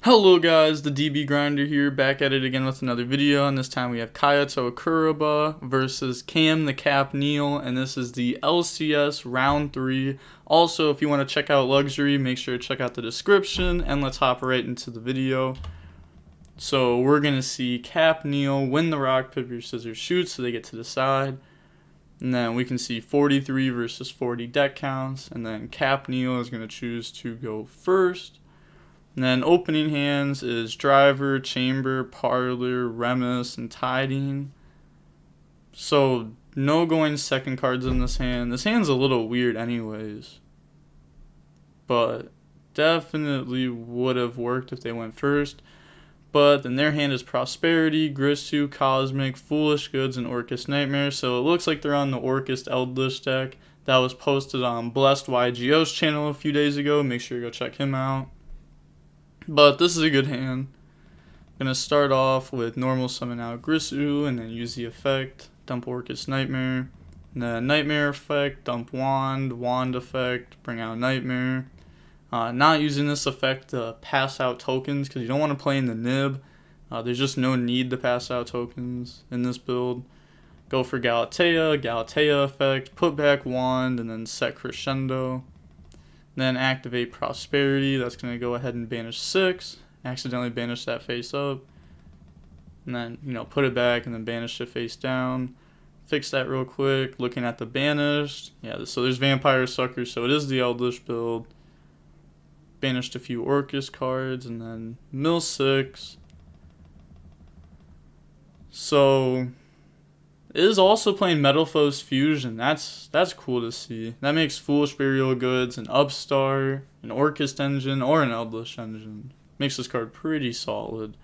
Hello guys, the DB Grinder here, back at it again with another video, and this time we have Kayato Kuraba versus Cam the Cap Neal, and this is the LCS Round 3. Also, if you want to check out Luxury, make sure to check out the description, and let's hop right into the video. So we're going to see Cap Neal win the rock, paper, scissors, shoot, so they get to decide. And then we can see 43 versus 40 deck counts, and then Cap Neal is going to choose to go first. And then opening hands is Driver, Chamber, Parlor, Remus, and Tiding. So no going second cards in this hand. This hand's a little weird anyways. But definitely would have worked if they went first. But then their hand is Prosperity, Grissu, Cosmic, Foolish Goods, and Orcust Nightmare. So it looks like they're on the Orcust Eldlich deck. That was posted on Blessed YGO's channel a few days ago. Make sure you go check him out. But this is a good hand. I'm going to start off with normal summon out Grissu and then use the effect, dump Orcust Nightmare. And then Nightmare effect, dump Wand, Wand effect, bring out Nightmare. Not using this effect to pass out tokens because you don't want to play in the nib. There's just no need to pass out tokens in this build. Go for Galatea effect, put back Wand, and then set Crescendo. Then activate Prosperity. That's going to go ahead and banish 6. Accidentally banish that face up. And then, put it back and then banish it face down. Fix that real quick. Looking at the banished. Yeah, so there's Vampire Sucker, so it is the Eldlich build. Banished a few Orcust cards and then mill 6. So it is also playing Metalfoes Fusion. That's cool to see. That makes Foolish Burial Goods an Upstart, an Orcust engine, or an Eldlich engine. Makes this card pretty solid.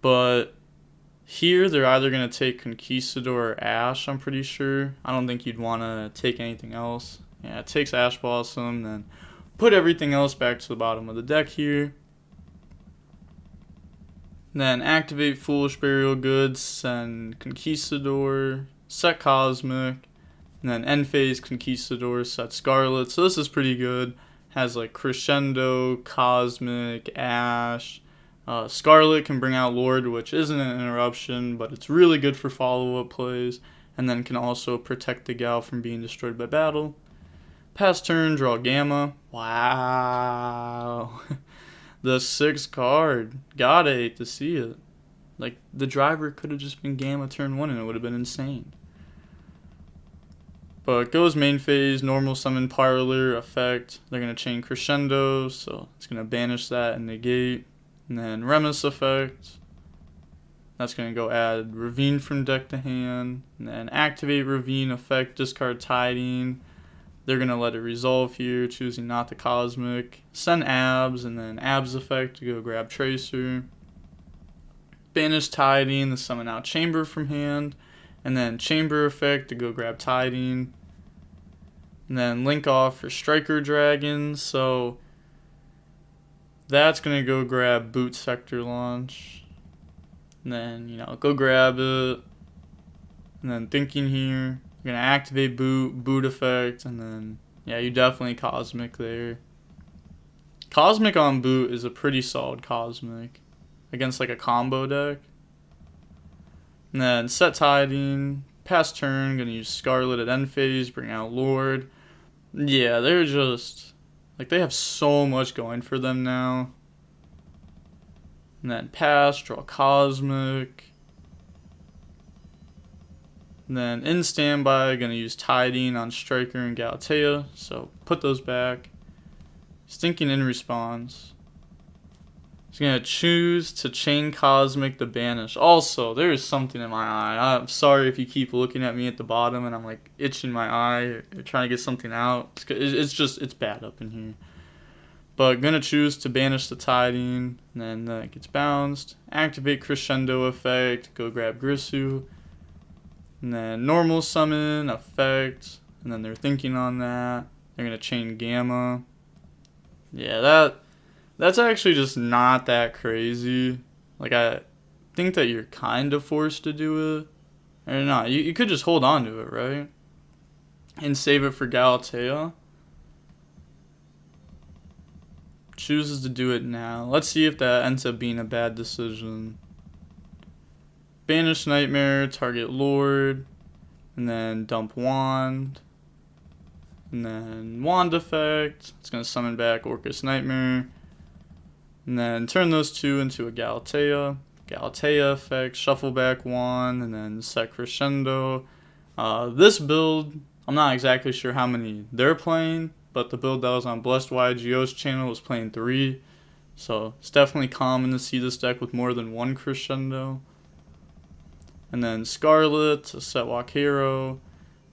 But here they're either going to take Conquistador or Ash, I'm pretty sure. I don't think you'd want to take anything else. Yeah, it takes Ash Blossom, then put everything else back to the bottom of the deck here. Then activate Foolish Burial Goods, send Conquistador, set Cosmic, and then end phase Conquistador, set Scarlet. So this is pretty good. Has like Crescendo, Cosmic, Ash. Scarlet can bring out Lord, which isn't an interruption, but it's really good for follow-up plays, and then can also protect the Gal from being destroyed by battle. Pass turn, draw Gamma. Wow. The 6th card. Gotta hate to see it. Like, the driver could have just been Gamma turn 1 and it would have been insane. But goes main phase, normal summon Parlor, effect. They're going to chain Crescendo, so it's going to banish that and negate. And then Remus effect. That's going to go add Ravine from deck to hand. And then activate Ravine effect, discard Tiding. They're going to let it resolve here, choosing not the Cosmic. Send Abs, and then Abs effect to go grab Tracer. Banish Tiding to summon out Chamber from hand. And then Chamber effect to go grab Tiding. And then Link off for Striker Dragon. So that's going to go grab Boot Sector Launch. And then, go grab it. And then thinking here. You're going to activate boot effect, and then, yeah, you definitely Cosmic there. Cosmic on boot is a pretty solid Cosmic against, like, a combo deck. And then set Tiding, pass turn, going to use Scarlet at end phase, bring out Lord. Yeah, they're just, like, they have so much going for them now. And then pass, draw Cosmic. And then in standby, going to use Tiding on Striker and Galatea. So put those back. He's thinking in response. He's going to choose to chain Cosmic the banish. Also, there is something in my eye. I'm sorry if you keep looking at me at the bottom and I'm like itching my eye or trying to get something out. It's bad up in here. But going to choose to banish the Tiding. And then that gets bounced. Activate Crescendo effect. Go grab Grissu. And then normal summon, effect, and then they're thinking on that. They're going to chain Gamma. Yeah, that's actually just not that crazy. Like, I think that you're kind of forced to do it. Or not, you could just hold on to it, right? And save it for Galatea. chooses to do it now. Let's see if that ends up being a bad decision. Banish Nightmare, target Lord, and then dump Wand, and then Wand effect. It's going to summon back Orcust Nightmare, and then turn those two into a Galatea. Galatea effect, shuffle back Wand, and then set Crescendo. This build, I'm not exactly sure how many they're playing, but the build that was on Blessed YGO's channel was playing 3. So it's definitely common to see this deck with more than one Crescendo. And then Scarlet to set Walk Hero.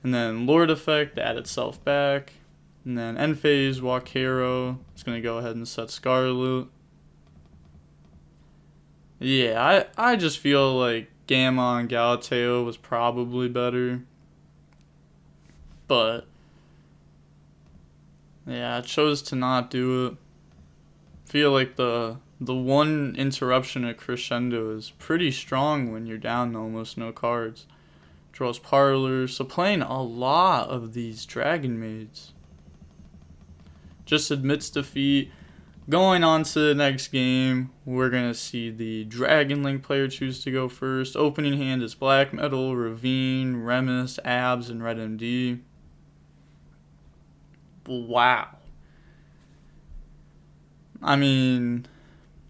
And then Lord effect to add itself back. And then end phase Walk Hero. It's going to go ahead and set Scarlet. Yeah, I just feel like Gamma and Galatea was probably better. But yeah, I chose to not do it. Feel like the one interruption at Crescendo is pretty strong when you're down to almost no cards. Draws Parlor, so playing a lot of these Dragon Maids. Just admits defeat. Going on to the next game, we're going to see the Dragon Link player choose to go first. Opening hand is Black Metal, Ravine, Remus, Abs, and Red MD. Wow. I mean,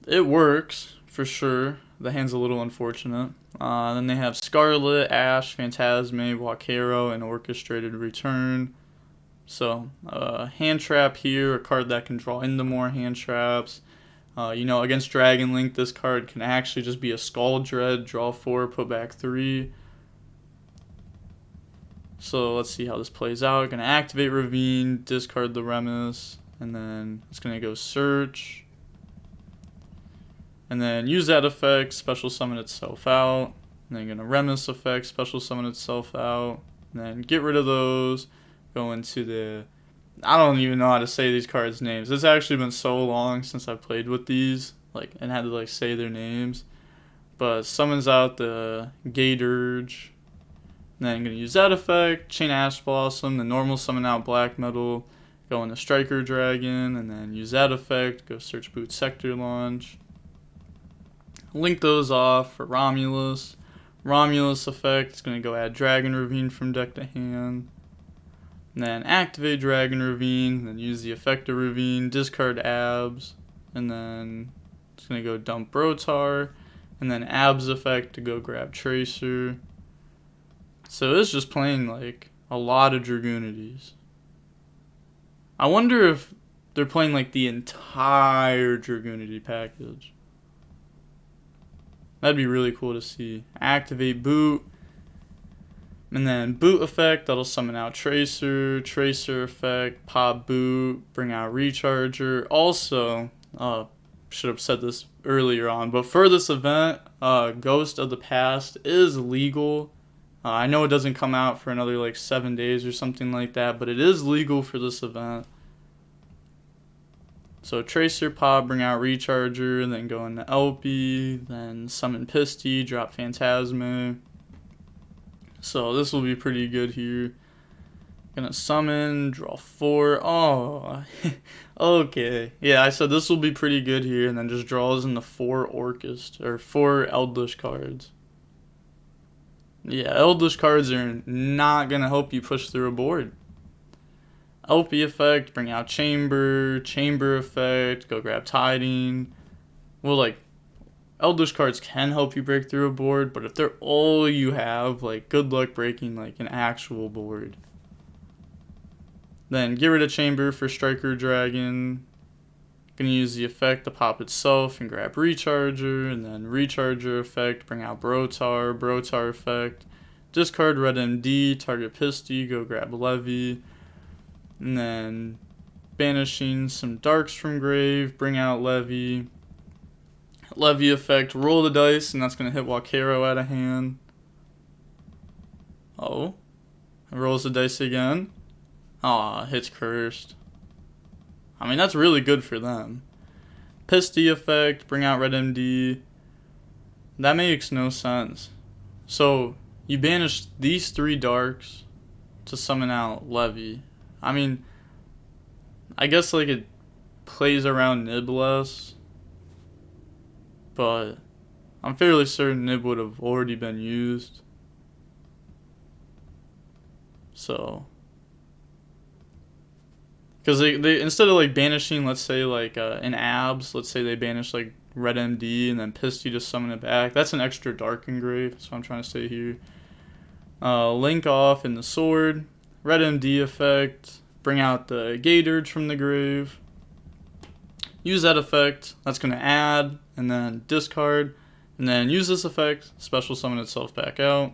it works, for sure. The hand's a little unfortunate. Then they have Scarlet, Ash, Phantasme, Walk Hero, and Orchestrated Return. So, hand trap here, a card that can draw into more hand traps. Against Dragon Link, this card can actually just be a Skull Dread, draw 4, put back 3. So let's see how this plays out. Gonna activate Ravine, discard the Remus, and then it's gonna go search. And then use that effect, special summon itself out. And then gonna Remus effect, special summon itself out. And then get rid of those. Go into the... I don't even know how to say these cards' names. It's actually been so long since I've played with these, and had to say their names. But summons out the Gate Urge. And then I'm gonna use that effect, chain Ash Blossom, the normal summon out Black Metal, go into Striker Dragon, and then use that effect, go search Boot Sector Launch. Link those off for Romulus. Romulus effect is going to go add Dragon Ravine from deck to hand. And then activate Dragon Ravine, then use the effect of Ravine, discard Abs, and then it's going to go dump Brotar, and then Abs effect to go grab Tracer. So it's just playing a lot of Dragunities. I wonder if they're playing the entire Dragunity package. That'd be really cool to see. Activate Boot. And then Boot effect, that'll summon out Tracer. Tracer effect, pop Boot, bring out Recharger. Also, should have said this earlier on, but for this event, Ghost of the Past is legal. I know it doesn't come out for another 7 days or something like that, but it is legal for this event. So Tracer, pop, bring out Recharger, and then go into LP, then summon Pisty, drop Phantasme. So this will be pretty good here. Gonna summon, draw 4. Oh, okay. Yeah, I said this will be pretty good here, and then just draws into 4 Orcust, or 4 Eldlich cards. Yeah, Eldlich cards are not gonna help you push through a board. LP effect, bring out Chamber effect, go grab Tiding. Well, Eldlich cards can help you break through a board, but if they're all you have, good luck breaking, an actual board. Then get rid of Chamber for Striker Dragon. Gonna use the effect to pop itself and grab Recharger, and then Recharger effect, bring out Brotar effect. Discard Red MD, target Pisty, go grab Levy. And then banishing some Darks from grave, bring out Levy. Levy effect, roll the dice, and that's going to hit Walk Hero out of hand. Oh. It rolls the dice again. Aw, hits Cursed. I mean, that's really good for them. Pisty effect, bring out Red MD. That makes no sense. So, you banish these 3 Darks to summon out Levy. I mean, I guess it plays around Nib less, but I'm fairly certain Nib would have already been used. So, because they instead of like banishing, let's say like an Abs, let's say they banish like Red MD and then Pisty to summon it back. That's an extra Dark Engrave. That's what I'm trying to say here. Link off in the sword, Red MD effect, bring out the Gatorge from the grave. Use that effect. That's gonna add and then discard, and then use this effect, special summon itself back out.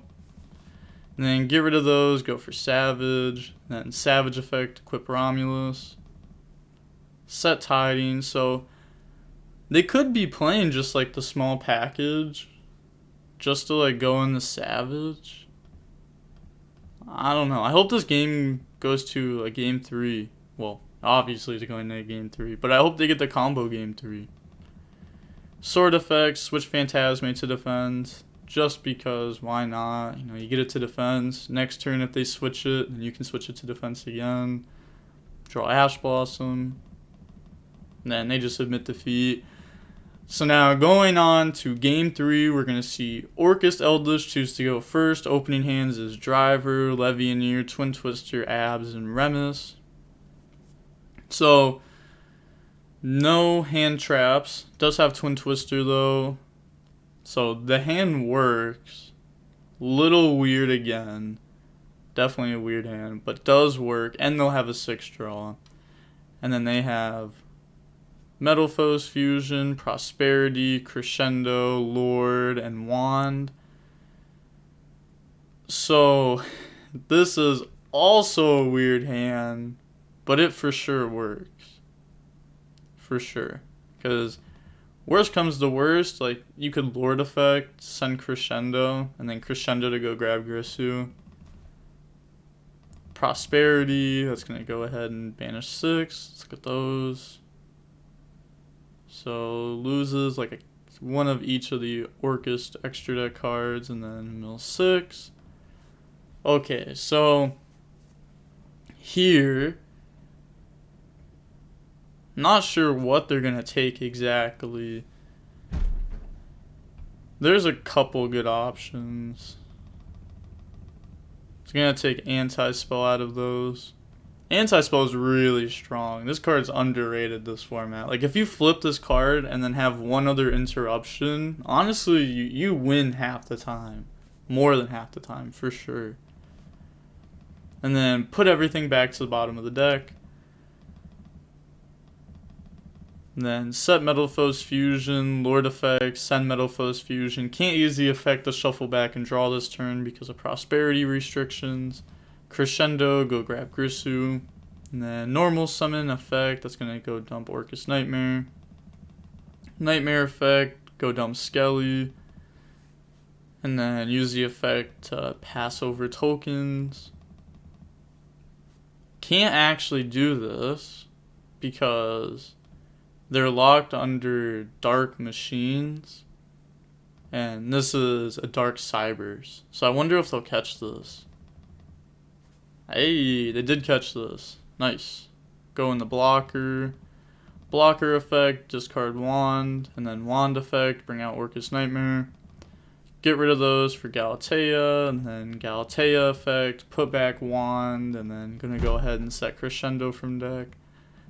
And then get rid of those, go for Savage, and then Savage effect, equip Romulus. Set Tidings, so they could be playing just like the small package, just to like go in the Savage. I don't know. I hope this game goes to a game 3. Well, obviously it's going to game 3, but I hope they get the combo game 3. Sword effects, switch Phantasmate to defend. Just because, why not? You know, you get it to defense. Next turn, if they switch it, then you can switch it to defense again. Draw Ash Blossom. And then they just admit defeat. So now, going on to game 3, we're going to see Orcust Eldlich choose to go first. Opening hands is Driver, Levianeer, Twin Twister, Abs, and Remus. So, no hand traps. Does have Twin Twister, though. So the hand works. Little weird again. Definitely a weird hand, but does work. And they'll have a 6 draw. And then they have Metalfoes Fusion, Prosperity, Crescendo, Lord, and Wand. So this is also a weird hand, but it for sure works. For sure. Because worst comes to worst, like, you could Lord effect, send Crescendo, and then Crescendo to go grab Grissu. Prosperity, that's going to go ahead and banish 6. Let's look at those. So, loses, like, one of each of the Orcust extra deck cards, and then mill 6. Okay, so, here, not sure what they're going to take exactly. There's a couple good options. It's going to take Anti-Spell out of those. Anti-Spell is really strong. This card's underrated this format. Like, if you flip this card and then have one other interruption, honestly, you win half the time. More than half the time, for sure. And then put everything back to the bottom of the deck. And then set Metalfoes Fusion, Lord effect, send Metalfoes Fusion. Can't use the effect to shuffle back and draw this turn because of prosperity restrictions. Crescendo, go grab Grissu. And then normal summon effect, that's going to go dump Orcust Nightmare. Nightmare effect, go dump Skelly. And then use the effect to pass over tokens. Can't actually do this because they're locked under Dark Machines, and this is a Dark Cybers. So I wonder if they'll catch this. Hey, they did catch this. Nice. Go in the blocker. Blocker effect, discard Wand, and then Wand effect, bring out Orcust Nightmare. Get rid of those for Galatea, and then Galatea effect, put back Wand, and then gonna go ahead and set Crescendo from deck.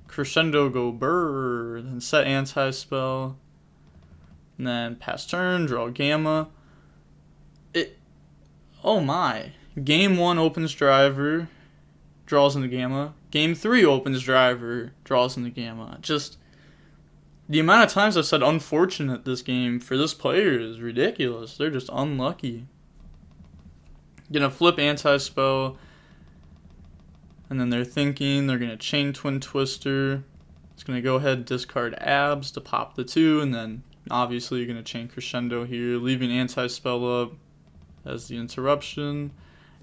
Crescendo, go Burr, then set Anti-Spell, and then pass turn, draw Gamma. Oh my. Game 1 opens Driver, draws into Gamma. Game 3 opens Driver, draws into Gamma. Just, the amount of times I've said unfortunate this game for this player is ridiculous. They're just unlucky. Gonna flip Anti-Spell. And then they're thinking they're going to chain Twin Twister. It's going to go ahead and discard Abs to pop the 2. And then obviously you're going to chain Crescendo here, leaving Anti-Spell up as the interruption.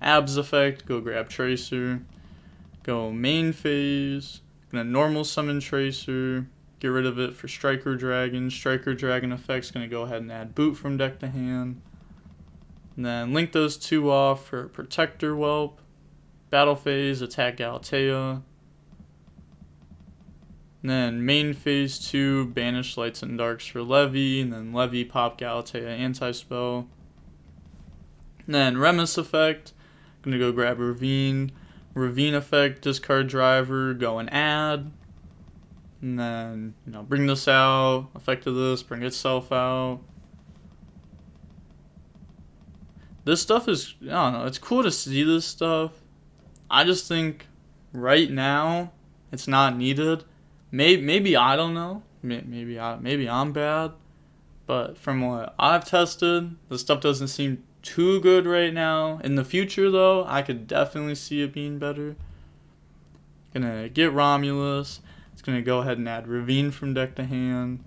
Abs effect, go grab Tracer. Go main phase. Going to normal summon Tracer. Get rid of it for Striker Dragon. Striker Dragon effect's going to go ahead and add Boot from deck to hand. And then link those 2 off for Protector Whelp. Battle phase, attack Galatea. And then main phase 2, banish lights and darks for Levy, and then Levy pop Galatea anti-spell. And then Remus effect, gonna go grab Ravine. Ravine effect, discard driver, go and add. And then, bring this out, effect of this, bring itself out. This stuff is, I don't know, it's cool to see this stuff. I just think right now it's not needed. Maybe I don't know. Maybe I'm bad. But from what I've tested, the stuff doesn't seem too good right now. In the future, though, I could definitely see it being better. Gonna get Romulus. It's gonna go ahead and add Ravine from deck to hand.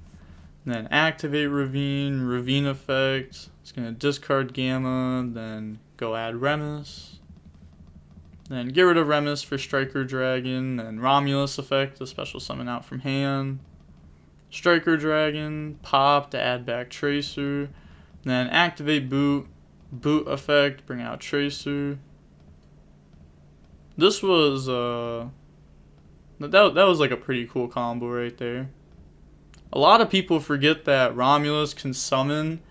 And then activate Ravine. Ravine effect. It's gonna discard Gamma. Then go add Remus. Then get rid of Remus for Striker Dragon. Then Romulus effect, a special summon out from hand. Striker Dragon, pop to add back Tracer. Then activate Boot. Boot effect, bring out Tracer. This was that was like a pretty cool combo right there. A lot of people forget that Romulus can summon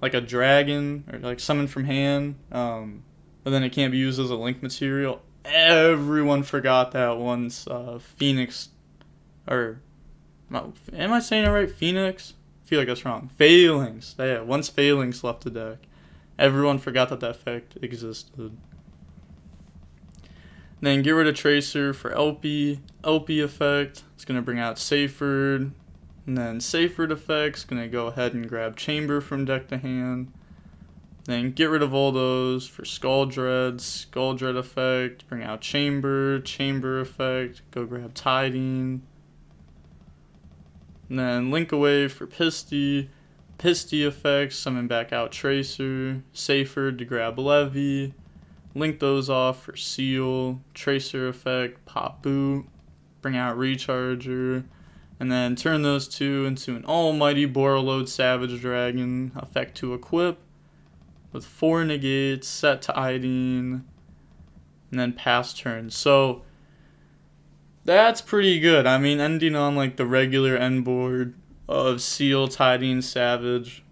like a dragon or like summon from hand. But then it can't be used as a link material. Everyone forgot that once Phoenix, or am I saying it right? Phoenix? I feel like that's wrong. Phalanx. Yeah, once Phalanx left the deck, everyone forgot that effect existed. Then get rid of Tracer for LP. LP effect. It's going to bring out Seyfried. And then Seyfried effect's going to go ahead and grab Chamber from deck to hand. Then get rid of all those for Skull Dread. Skull Dread effect, bring out Chamber. Chamber effect, go grab Tiding. And then link away for Pisty. Pisty effect, summon back out Tracer. Seyfried to grab Levy. Link those off for Seal. Tracer effect, pop Boot. Bring out Recharger. And then turn those two into an almighty Borreload Savage Dragon. Effect to equip. With 4 negates, set to Tiding, and then pass turn. So that's pretty good. I mean, ending on like the regular end board of Seal, Tiding, Savage,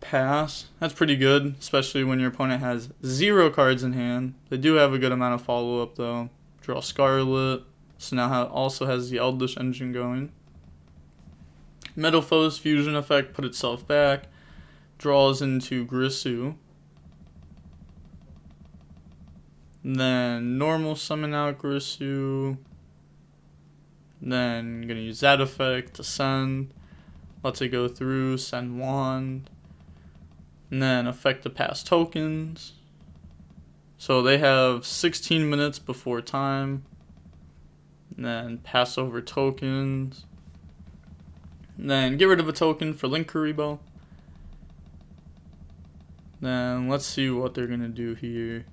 pass. That's pretty good, especially when your opponent has 0 cards in hand. They do have a good amount of follow-up though. Draw Scarlet, so now also has the Eldlich engine going. Metal Foes fusion effect, put itself back. Draws into Grisou. Then normal summon out Grisou. Then gonna use that effect to send. Lets it go through, send wand. And then effect to pass tokens. So they have 16 minutes before time. And then pass over tokens. And then get rid of a token for Link Kuriboh. Then let's see what they're gonna do here.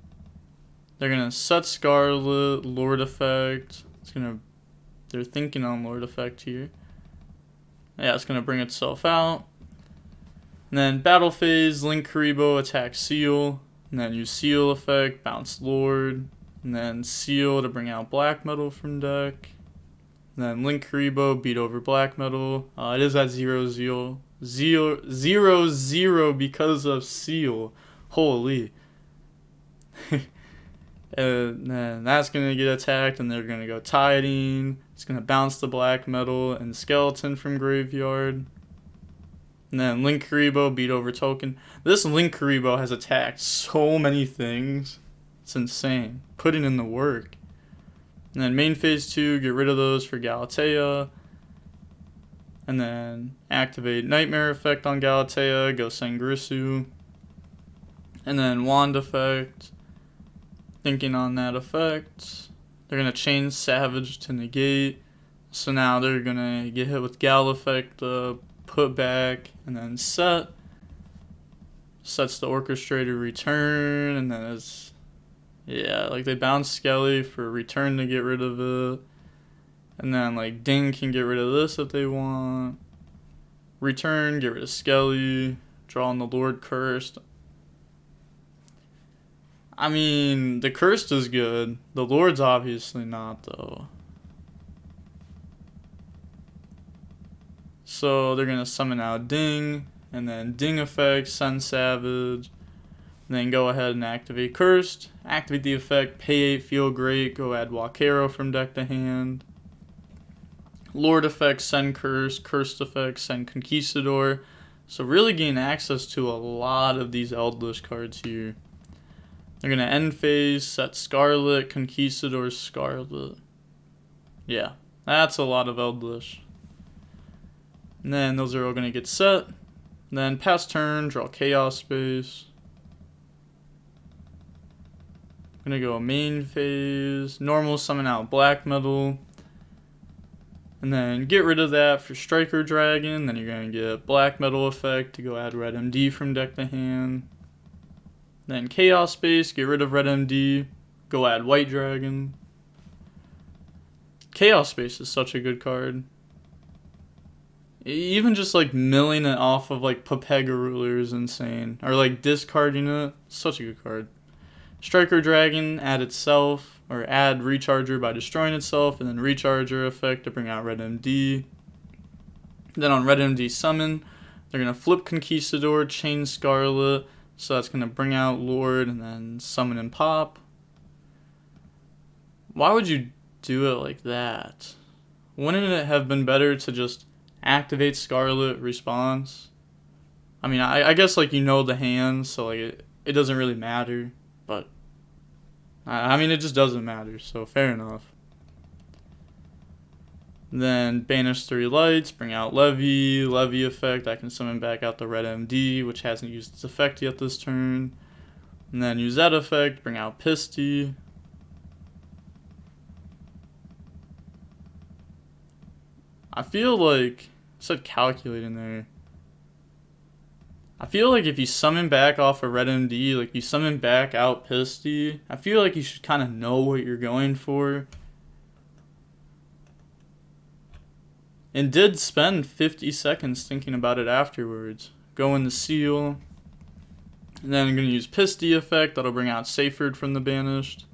They're gonna set Scarlet, Lord effect. They're thinking on Lord effect here. Yeah, it's gonna bring itself out. And then battle phase, Link Kuriboh attack Seal. And then use Seal effect, bounce Lord. And then Seal to bring out Black Metal from deck. And then Link Kuriboh beat over Black Metal. It is at 0-0. 0-0 because of Seal. Holy. And then that's going to get attacked, and they're going to go Tiding. It's going to bounce the Black Metal and Skeleton from Graveyard. And then Link Kuriboh beat over Token. This Link Kuriboh has attacked so many things. It's insane. Putting in the work. And then main phase 2, get rid of those for Galatea. And then activate Nightmare effect on Galatea, go send Grisou. And then Wand effect. Thinking on that effect. They're going to change Savage to negate. So now they're going to get hit with Gal effect, put back, and then set. Sets the Orchestrator return, and then it's, yeah, like they bounce Skelly for return to get rid of it. And then like Ding can get rid of this if they want. Return, get rid of Skelly. Draw on the Lord Cursed. I mean, the Cursed is good. The Lord's obviously not, though. So they're gonna summon out Ding, and then Ding effect, send Savage, and then go ahead and activate Cursed. Activate the effect, pay 8, feel great, go add Walkero from deck to hand. Lord effect, send Cursed, Cursed effect, send Conquistador. So really gain access to a lot of these Eldlich cards here. They're gonna end phase, set Scarlet, Conquistador, Scarlet. Yeah, that's a lot of Eldlich. And then those are all gonna get set. And then pass turn, draw Chaos Space. Gonna go main phase, normal summon out Black Metal. And then get rid of that for Striker Dragon. Then you're gonna get Black Metal effect to go add Red MD from deck to hand. Then Chaos Space, get rid of Red MD, go add White Dragon. Chaos Space is such a good card. Even just like milling it off of like Papega Ruler is insane. Or like discarding it, such a good card. Striker Dragon, add itself, or add Recharger by destroying itself, and then Recharger effect to bring out Red MD. Then on Red MD summon, they're going to flip Conquistador, chain Scarlet, so that's going to bring out Lord, and then summon and pop. Why would you do it like that? Wouldn't it have been better to just activate Scarlet, response? I mean, I guess like you know the hand, so like it doesn't really matter. But I mean, it just doesn't matter, so fair enough. Then banish 3 lights, bring out Levy effect. I can summon back out the Red MD, which hasn't used its effect yet this turn. And then use that effect, bring out Pisty. I feel like, it said calculate in there. I feel like if you summon back off a Red MD, like you summon back out Pisty, I feel like you should kind of know what you're going for. And did spend 50 seconds thinking about it afterwards. Go in the seal. And then I'm going to use Pisty effect, that'll bring out Seyfried from the banished.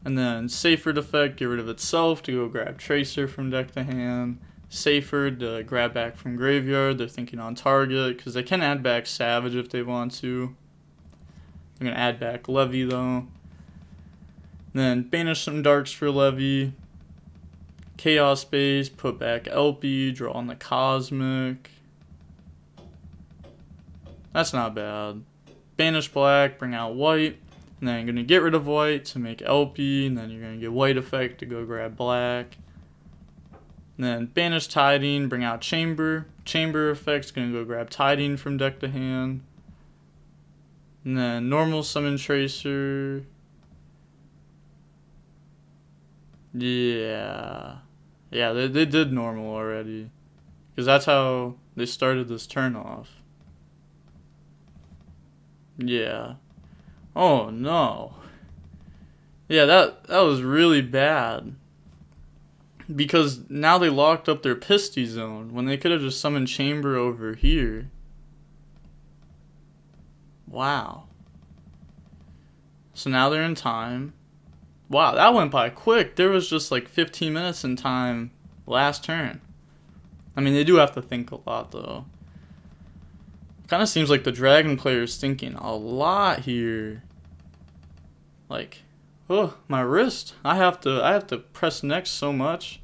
And then Seyfried effect, get rid of itself to go grab Tracer from deck to hand. Seyfried to grab back from graveyard. They're thinking on target because they can add back Savage if they want to. I'm going to add back Levy though. Then banish some darks for Levy. Chaos Space, put back LP, draw on the Cosmic. That's not bad. Banish black, bring out white. And then you're going to get rid of white to make LP. And then you're going to get white effect to go grab black. And then banish Tiding, bring out Chamber. Chamber effect's going to go grab Tiding from deck to hand. And then normal summon Tracer. Yeah, they did normal already. Because that's how they started this turn off. Yeah. Oh no. Yeah, that was really bad. Because now they locked up their Pisty zone when they could have just summoned Chamber over here. Wow. So now they're in time. Wow, that went by quick. There was just like 15 minutes in time last turn. I mean, they do have to think a lot though. Kind of seems like the Dragon player's thinking a lot here. Like, oh, my wrist. I have to press next so much.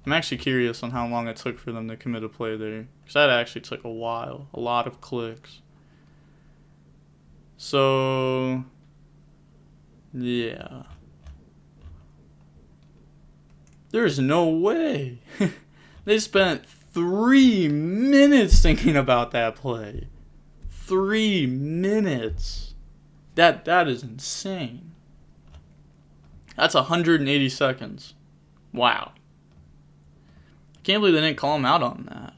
I'm actually curious on how long it took for them to commit a play there. Because that actually took a while. A lot of clicks. So, yeah. There's no way. They spent 3 minutes thinking about that play. 3 minutes. That is insane. That's 180 seconds. Wow. I can't believe they didn't call him out on that.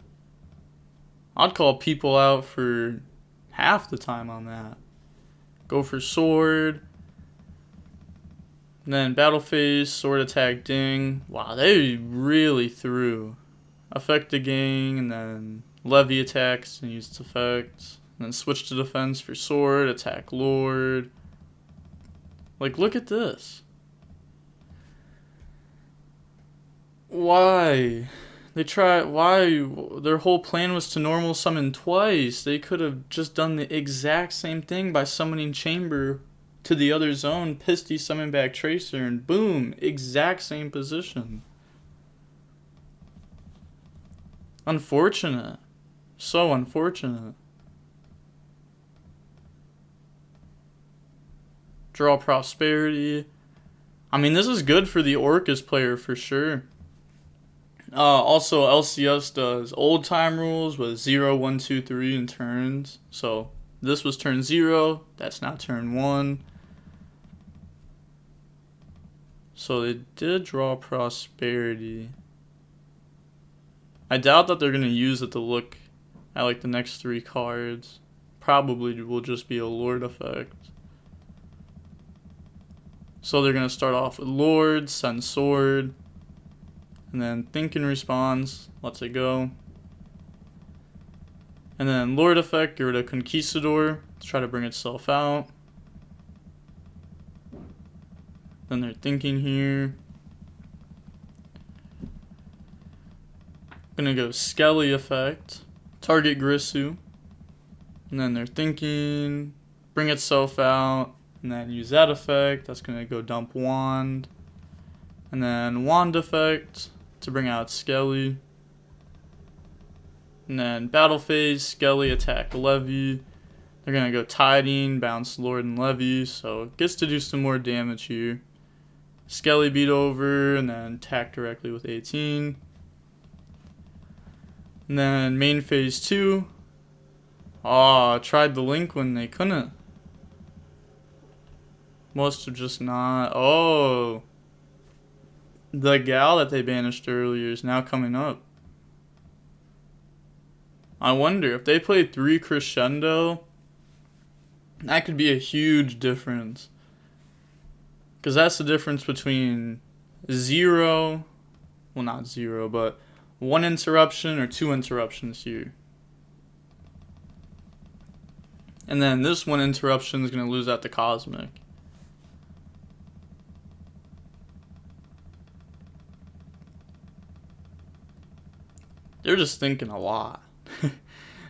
I'd call people out for half the time on that. Go for sword. Then battle phase, sword attack, ding. Wow, they really threw. Affect the gang, and then levy attacks and use its effects. And then switch to defense for sword, attack lord. Like, look at this. Why? They tried. Why? Their whole plan was to normal summon twice. They could have just done the exact same thing by summoning Chamber to the other zone, Pisty summon back Tracer, and boom, exact same position. Unfortunate. So unfortunate. Draw Prosperity. I mean, this is good for the Orcust player for sure. Also, LCS does old time rules with 0, 1, 2, 3 in turns. So this was turn 0. That's now turn 1. So they did draw Prosperity. I doubt that they're going to use it to look at like the next 3 cards. Probably will just be a Lord effect. So they're going to start off with Lord, send Sword, and then Think and Response, lets it go. And then Lord effect, get rid of Conquistador to try to bring itself out. Then they're thinking here. Gonna go Skelly effect, target Grissu. And then they're thinking, bring itself out, and then use that effect. That's gonna go dump Wand. And then Wand effect to bring out Skelly. And then battle phase, Skelly attack Levy. They're gonna go Tiding, bounce Lord and Levy, so it gets to do some more damage here. Skelly beat over, and then attack directly with 18. And then main phase 2. Tried the link when they couldn't. Must have just not. The gal that they banished earlier is now coming up. I wonder if they play 3 Crescendo, that could be a huge difference. Because that's the difference between 0, well not 0, but 1 interruption or 2 interruptions here. And then this 1 interruption is going to lose out to Cosmic. They're just thinking a lot.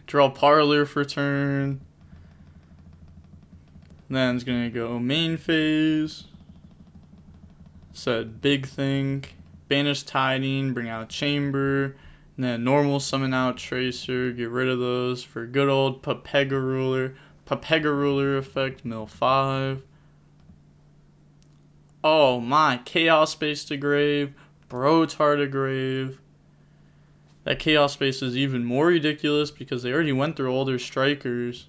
Draw Parlor for turn. Then it's going to go main phase. Said big think. Banish Tiding, bring out Chamber. And then normal summon out Tracer. Get rid of those for good old Papega Ruler. Papega Ruler effect, mill 5. Oh my, Chaos Space to Grave. Brotar to Grave. That Chaos Space is even more ridiculous because they already went through all their strikers.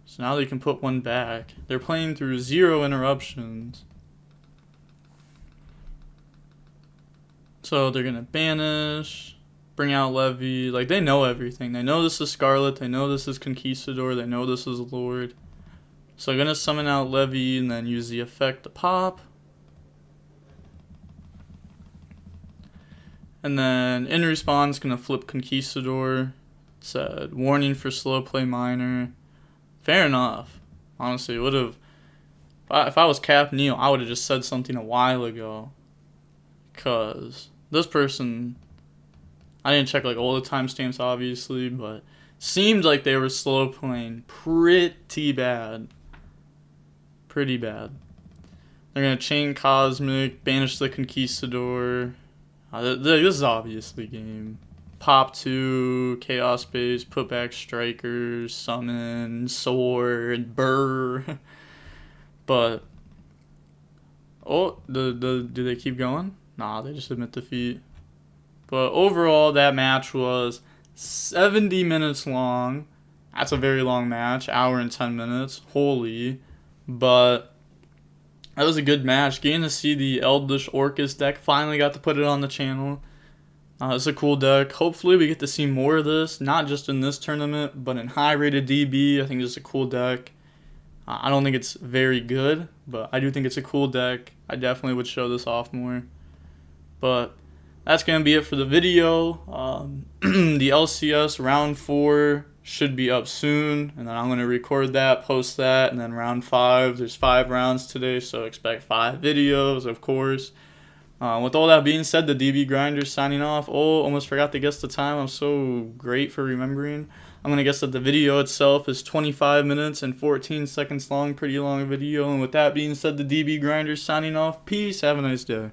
So now they can put 1 back. They're playing through 0 interruptions. So they're going to banish, bring out Levy. Like, they know everything. They know this is Scarlet. They know this is Conquistador. They know this is Lord. So they're going to summon out Levy and then use the effect to pop. And then in response, going to flip Conquistador. Said, warning for slow play minor. Fair enough. Honestly, it would have... If I was Cap Neil, I would have just said something a while ago. Because this person... I didn't check like all the timestamps, obviously, but seemed like they were slow playing pretty bad. Pretty bad. They're going to chain Cosmic, banish the Conquistador... this is obviously game. Pop 2, Chaos Space, put back Strikers, Summon, Sword, Burr. But, do they keep going? Nah, they just admit defeat. But overall, that match was 70 minutes long. That's a very long match, hour and 10 minutes. Holy. But that was a good match. Getting to see the Eldlich Orcust deck. Finally got to put it on the channel. It's a cool deck. Hopefully we get to see more of this. Not just in this tournament, but in high-rated DB. I think it's a cool deck. I don't think it's very good, but I do think it's a cool deck. I definitely would show this off more. But that's going to be it for the video. The LCS round 4 should be up soon, and then I'm going to record that, post that, and then round 5. There's 5 rounds today, so expect 5 videos, of course. With all that being said, the DB Grinder signing off. Oh, almost forgot to guess the time. I'm so great for remembering. I'm going to guess that the video itself is 25 minutes and 14 seconds long. Pretty long video. And with that being said, the DB Grinder signing off. Peace. Have a nice day.